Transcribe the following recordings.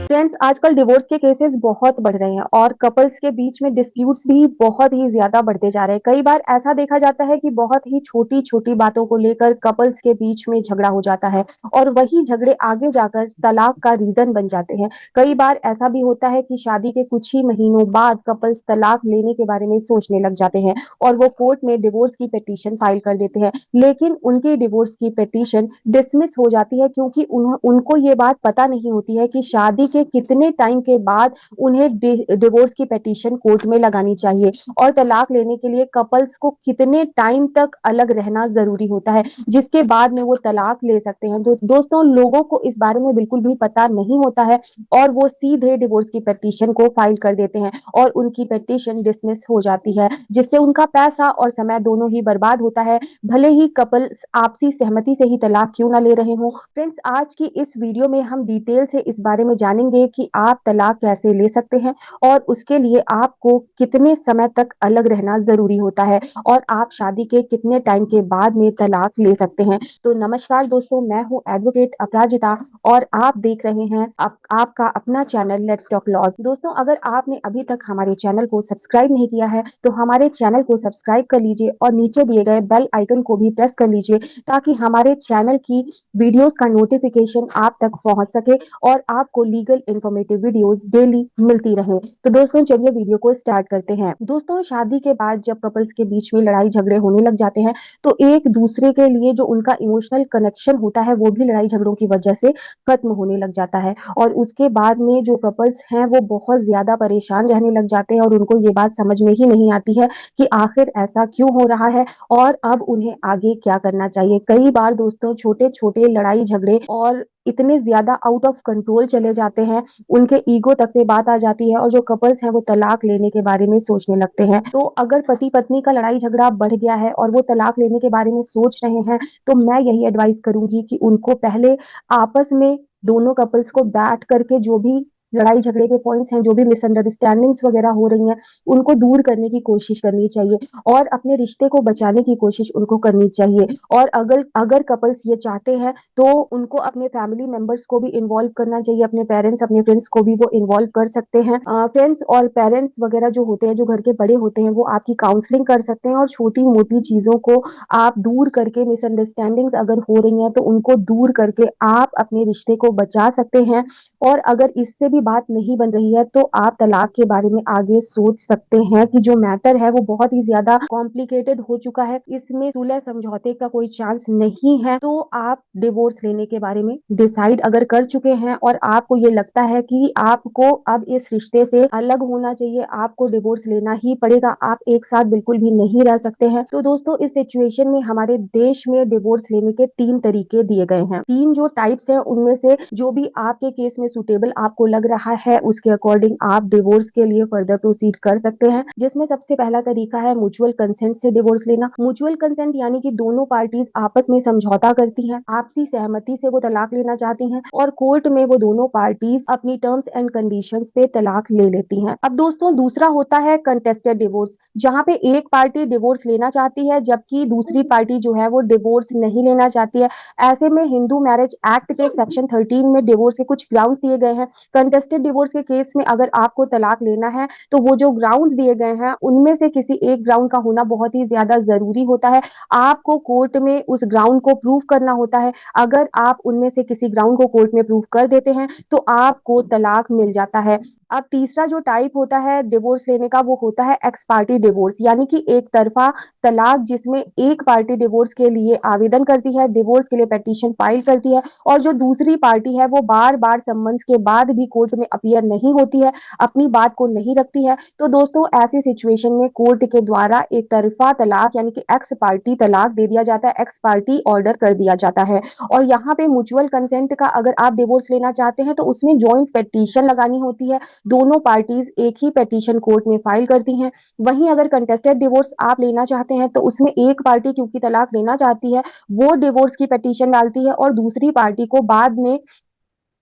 Friends, आजकल divorce के cases बहुत बढ़ रहे हैं और कपल्स के बीच में डिस्प्यूट्स भी बहुत ही ज़्यादा बढ़ते जा रहे हैं। कई बार ऐसा देखा जाता है कि बहुत ही छोटी-छोटी बातों को लेकर कपल्स के बीच में झगड़ा हो जाता है और वही झगड़े आगे जाकर तलाक का रीज़न बन जाते हैं। कई बार ऐसा भी होता है कि शादी के कुछ ही महीनों बाद कपल्स तलाक लेने के बारे में सोचने लग जाते हैं और वो कोर्ट में डिवोर्स की पिटीशन फाइल कर देते हैं। लेकिन उनकी डिवोर्स की पिटीशन डिसमिस हो जाती है क्योंकि उनको ये बात पता नहीं होती है कि शादी के कितने टाइम के बाद उन्हें डिवोर्स की पिटीशन कोर्ट में लगानी चाहिए और तलाक लेने के लिए कपल्स को कितने टाइम तक अलग रहना जरूरी होता है जिसके बाद में वो तलाक ले सकते हैं। तो दोस्तों, लोगों को इस बारे में बिल्कुल भी पता नहीं होता है और वो सीधे डिवोर्स की पिटीशन को फाइल कर देते हैं और उनकी पिटीशन डिसमिस हो जाती है, जिससे उनका पैसा और समय दोनों ही बर्बाद होता है, भले ही कपल आपसी सहमति से ही तलाक क्यों ना ले रहे हों। फ्रेंड्स, आज की इस वीडियो में हम डिटेल से इस बारे में जानेंगे कि आप तलाक कैसे ले सकते हैं और उसके लिए आपको कितने समय तक अलग रहना ज़रूरी होता है और आप शादी के कितने टाइम के बाद में तलाक ले सकते हैं। तो नमस्कार दोस्तों, मैं हूँ एडवोकेट अपराजिता और आप देख रहे हैं आपका अपना चैनल लेट्स टॉक लॉज। दोस्तों, अगर आपने अभी तक हमारे चैनल को सब्सक्राइब नहीं किया है तो हमारे चैनल को सब्सक्राइब कर लीजिए और नीचे दिए गए बेल आइकन को भी प्रेस कर लीजिए ताकि हमारे चैनल की वीडियोस का नोटिफिकेशन आप तक पहुंच सके और आपको लीगल इन्फॉर्मेटिव वीडियोस डेली मिलती रहे। तो दोस्तों, चलिए वीडियो को स्टार्ट करते हैं। दोस्तों, शादी के बाद जब कपल्स के बीच में लड़ाई झगड़े होने लग जाते हैं तो एक दूसरे के लिए जो उनका इमोशनल कनेक्शन होता है वो भी लड़ाई झगड़ों की वजह से खत्म होने लग जाता है और उसके बाद में जो कपल्स हैं वो बहुत ज्यादा परेशान रहने लग जाते हैं और उनको ये बात समझ में ही नहीं आती है कि आखिर ऐसा क्यों हो रहा है और अब उन्हें आगे क्या करना चाहिए। कई बार दोस्तों, छोटे-छोटे लड़ाई झगड़े और इतने ज़्यादा आउट ऑफ कंट्रोल चले जाते हैं, उनके ईगो तक पे बात आ जाती है और जो कपल्स हैं वो तलाक लेने के बारे में सोचने लगते हैं। तो अगर पति-पत्नी का लड़ाई झगड़ा बढ़ गया है और वो तलाक लेने के बारे में सोच रहे हैं, तो मैं यही एडवाइस करूँगी कि उनको पहले आपस में दोनों कपल्स को बैठ करके जो भी लड़ाई झगड़े के पॉइंट्स हैं, जो भी मिसअंडरस्टैंडिंग्स वगैरह हो रही हैं, उनको दूर करने की कोशिश करनी चाहिए और अपने रिश्ते को बचाने की कोशिश उनको करनी चाहिए। और अगर अगर कपल्स ये चाहते हैं तो उनको अपने फैमिली मेंबर्स को भी इन्वॉल्व करना चाहिए, अपने पेरेंट्स अपने फ्रेंड्स को भी वो इन्वॉल्व कर सकते हैं। फ्रेंड्स और पेरेंट्स वगैरह जो होते हैं, जो घर के बड़े होते हैं, वो आपकी काउंसलिंग कर सकते हैं और छोटी मोटी चीजों को आप दूर करके, मिसअंडरस्टैंडिंग्स अगर हो रही हैं तो उनको दूर करके आप अपने रिश्ते को बचा सकते हैं। और अगर इससे भी बात नहीं बन रही है तो आप तलाक के बारे में आगे सोच सकते हैं कि जो मैटर है वो बहुत ही ज्यादा कॉम्प्लिकेटेड हो चुका है, इसमें सुलह समझौते का कोई चांस नहीं है। तो आप डिवोर्स लेने के बारे में डिसाइड अगर कर चुके हैं और आपको ये लगता है कि आपको अब इस रिश्ते से अलग होना चाहिए, आपको डिवोर्स लेना ही पड़ेगा, आप एक साथ बिल्कुल भी नहीं रह सकते हैं, तो दोस्तों इस सिचुएशन में हमारे देश में डिवोर्स लेने के 3 तरीके दिए गए हैं। 3 जो टाइप्स हैं उनमें से जो भी आपके केस में सुटेबल आपको लग रहा है उसके अकॉर्डिंग आप डिवोर्स के लिए फर्दर प्रोसीड कर सकते हैं। जिसमें सबसे पहला तरीका है म्यूचुअल कंसेंट से डिवोर्स लेना। म्यूचुअल कंसेंट यानी कि दोनों पार्टीज आपस में समझौता करती हैं, आपसी सहमति से वो तलाक लेना चाहती हैं और कोर्ट में वो दोनों पार्टीज अपनी टर्म्स एंड कंडीशंस पे तलाक ले लेती हैं। अब दोस्तों, दूसरा होता है कंटेस्टेड डिवोर्स, जहाँ पे एक पार्टी डिवोर्स लेना चाहती है जबकि दूसरी पार्टी जो है वो डिवोर्स नहीं लेना चाहती है। ऐसे में हिंदू मैरिज एक्ट के सेक्शन 13 में डिवोर्स के कुछ ग्राउंड्स दिए गए हैं। कंटेस्टेड डिवोर्स के केस में अगर आपको तलाक लेना है तो वो जो ग्राउंड्स दिए गए हैं उनमें से किसी एक ग्राउंड का होना बहुत ही ज्यादा जरूरी होता है। आपको कोर्ट में उस ग्राउंड को प्रूव करना होता है। अगर आप उनमें से किसी ग्राउंड को कोर्ट में प्रूव कर देते हैं तो आपको तलाक मिल जाता है। अब तीसरा जो टाइप होता है डिवोर्स लेने का वो होता है एक्स पार्टी डिवोर्स, यानी कि एक तरफा तलाक, जिसमें एक पार्टी डिवोर्स के लिए आवेदन करती है, डिवोर्स के लिए पिटीशन फाइल करती है और जो दूसरी पार्टी है वो बार बार सम्मन्स के बाद भी कोर्ट में अपीयर नहीं होती है, अपनी बात को नहीं रखती है। तो दोस्तों, ऐसी सिचुएशन में कोर्ट के द्वारा एक तरफा तलाक यानी कि एक्स पार्टी तलाक दे दिया जाता है, एक्स पार्टी ऑर्डर कर दिया जाता है। और यहाँ पे म्यूचुअल कंसेंट का अगर आप डिवोर्स लेना चाहते हैं तो उसमें ज्वाइंट पिटीशन लगानी होती है, दोनों पार्टीज एक ही पिटीशन कोर्ट में फाइल करती हैं। वहीं अगर कंटेस्टेड डिवोर्स आप लेना चाहते हैं तो उसमें एक पार्टी क्योंकि तलाक लेना चाहती है वो डिवोर्स की पिटीशन डालती है और दूसरी पार्टी को बाद में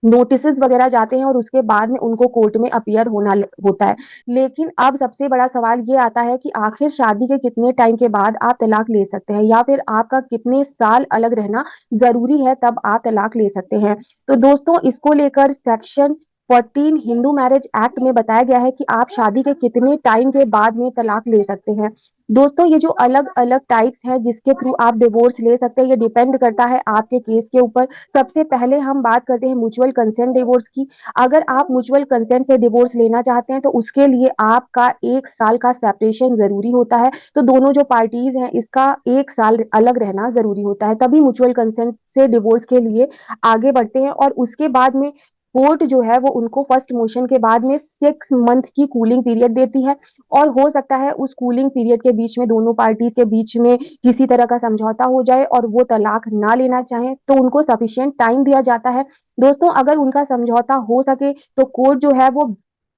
नोटिसेस वगैरह जाते हैं और उसके बाद में उनको कोर्ट में अपीयर होना होता है। लेकिन अब सबसे बड़ा सवाल ये आता है कि आखिर शादी के कितने टाइम के बाद आप तलाक ले सकते हैं या फिर आपका कितने साल अलग रहना जरूरी है तब आप तलाक ले सकते हैं। तो दोस्तों, इसको लेकर सेक्शन 14 हिंदू मैरिज एक्ट में बताया गया है कि आप शादी के कितने टाइम के बाद में तलाक ले सकते हैं। दोस्तों ये जो अलग-अलग टाइप्स हैं जिसके थ्रू आप डिवोर्स ले सकते हैं, ये डिपेंड करता है आपके केस के ऊपर। सबसे पहले हम बात करते हैं म्यूचुअल कंसेंट डिवोर्स की। अगर आप म्यूचुअल कंसेंट से डिवोर्स लेना चाहते हैं तो उसके लिए आपका 1 साल का सेपरेशन ज़रूरी होता है। तो दोनों जो पार्टीज़ हैं इसका 1 साल अलग रहना ज़रूरी होता है, तभी म्यूचुअल कंसेंट से डिवोर्स के लिए आगे बढ़ते हैं और उसके बाद में कोर्ट जो है वो उनको फर्स्ट मोशन के बाद में 6 मंथ की कूलिंग पीरियड देती है और हो सकता है उस कूलिंग पीरियड के बीच में दोनों पार्टीज के बीच में किसी तरह का समझौता हो जाए और वो तलाक ना लेना चाहें तो उनको सफिशिएंट टाइम दिया जाता है। दोस्तों अगर उनका समझौता हो सके तो कोर्ट जो है वो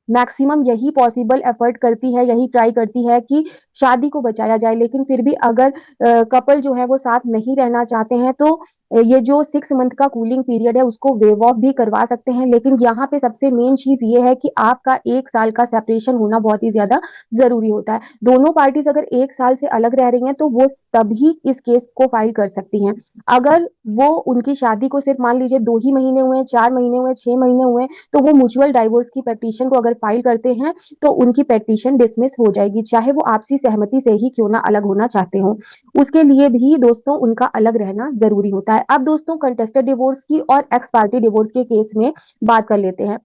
मैक्सिमम यही पॉसिबल एफर्ट करती है, यही ट्राई करती है कि शादी को बचाया जाए। लेकिन फिर भी अगर कपल जो है वो साथ नहीं रहना चाहते हैं तो ये जो 6 मंथ का कूलिंग पीरियड है उसको वेव ऑफ भी करवा सकते हैं। लेकिन यहाँ पे सबसे मेन चीज़ ये है कि आपका 1 साल का सेपरेशन होना बहुत ही ज़्यादा ज़रूरी होता है। दोनों पार्टीज़ अगर 1 साल से अलग रह रही हैं तो वो तभी इस केस को फाइल कर सकती हैं। अगर वो उनकी शादी को सिर्फ मान लीजिए 2 ही महीने हुए हैं, 4 महीने हुए हैं, 6 महीने हुए हैं, तो वो म्यूचुअल डाइवोर्स की पिटीशन को अगर फाइल करते हैं तो उनकी पिटीशन डिसमिस हो जाएगी, चाहे वो आपसी सहमति से ही क्यों ना अलग होना चाहते हों। उसके लिए भी दोस्तों उनका अलग रहना ज़रूरी होता है। अब दोस्तों कंटेस्टेड डिवोर्स की और एक्स पार्टी डिवोर्स के केस में बात कर लेते हैं।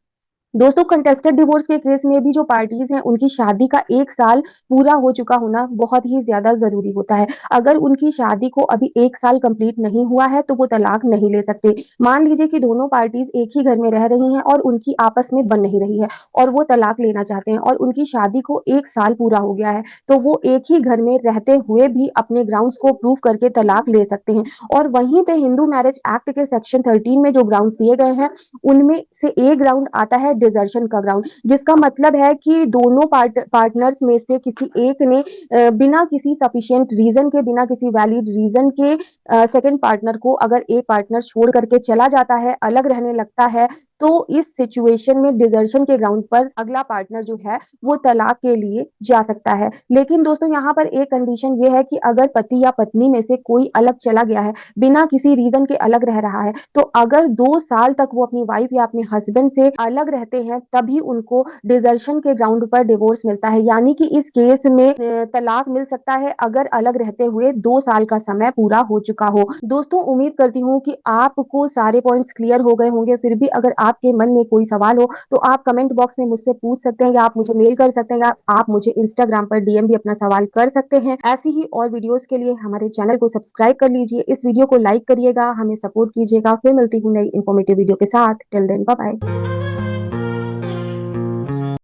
दोस्तों कंटेस्टेड डिवोर्स के केस में भी जो पार्टीज हैं उनकी शादी का 1 साल पूरा हो चुका होना बहुत ही ज़्यादा ज़रूरी होता है। अगर उनकी शादी को अभी 1 साल कंप्लीट नहीं हुआ है तो वो तलाक नहीं ले सकते। मान लीजिए कि दोनों पार्टीज एक ही घर में रह रही हैं और उनकी आपस में बन नहीं रही है और वो तलाक लेना चाहते हैं और उनकी शादी को 1 साल पूरा हो गया है, तो वो एक ही घर में रहते हुए भी अपने ग्राउंड्स को प्रूव करके तलाक ले सकते हैं। और वहीं पे हिंदू मैरिज एक्ट के सेक्शन 13 में जो ग्राउंड्स दिए गए हैं उनमें से एक ग्राउंड आता है डिजर्शन का ग्राउंड, जिसका मतलब है कि दोनों पार्टनर्स में से किसी एक ने बिना किसी सफिशिएंट रीजन के, बिना किसी वैलिड रीजन के सेकंड पार्टनर को अगर एक पार्टनर छोड़ करके चला जाता है, अलग रहने लगता है, तो इस सिचुएशन में डिजर्शन के ग्राउंड पर अगला पार्टनर जो है वो तलाक के लिए जा सकता है। लेकिन दोस्तों यहाँ पर एक कंडीशन ये है कि अगर पति या पत्नी में से कोई अलग चला गया है, बिना किसी रीजन के अलग रह रहा है, तो अगर 2 साल तक वो अपनी वाइफ या अपने हस्बैंड से अलग रहते हैं तभी उनको डिजर्शन के ग्राउंड पर डिवोर्स मिलता है। यानी कि इस केस में तलाक मिल सकता है अगर अलग रहते हुए 2 साल का समय पूरा हो चुका हो। दोस्तों उम्मीद करती हूँ कि आपको सारे पॉइंट्स क्लियर हो गए होंगे। फिर भी अगर आपके मन में कोई सवाल हो तो आप कमेंट बॉक्स में मुझसे पूछ सकते हैं या आप मुझे मेल कर सकते हैं या आप मुझे इंस्टाग्राम पर डीएम भी अपना सवाल कर सकते हैं। ऐसी ही और वीडियोस के लिए हमारे चैनल को सब्सक्राइब कर लीजिए, इस वीडियो को लाइक करिएगा, हमें सपोर्ट कीजिएगा। फिर मिलती हूँ नई इन्फॉर्मेटिव वीडियो के साथ। Till then bye bye.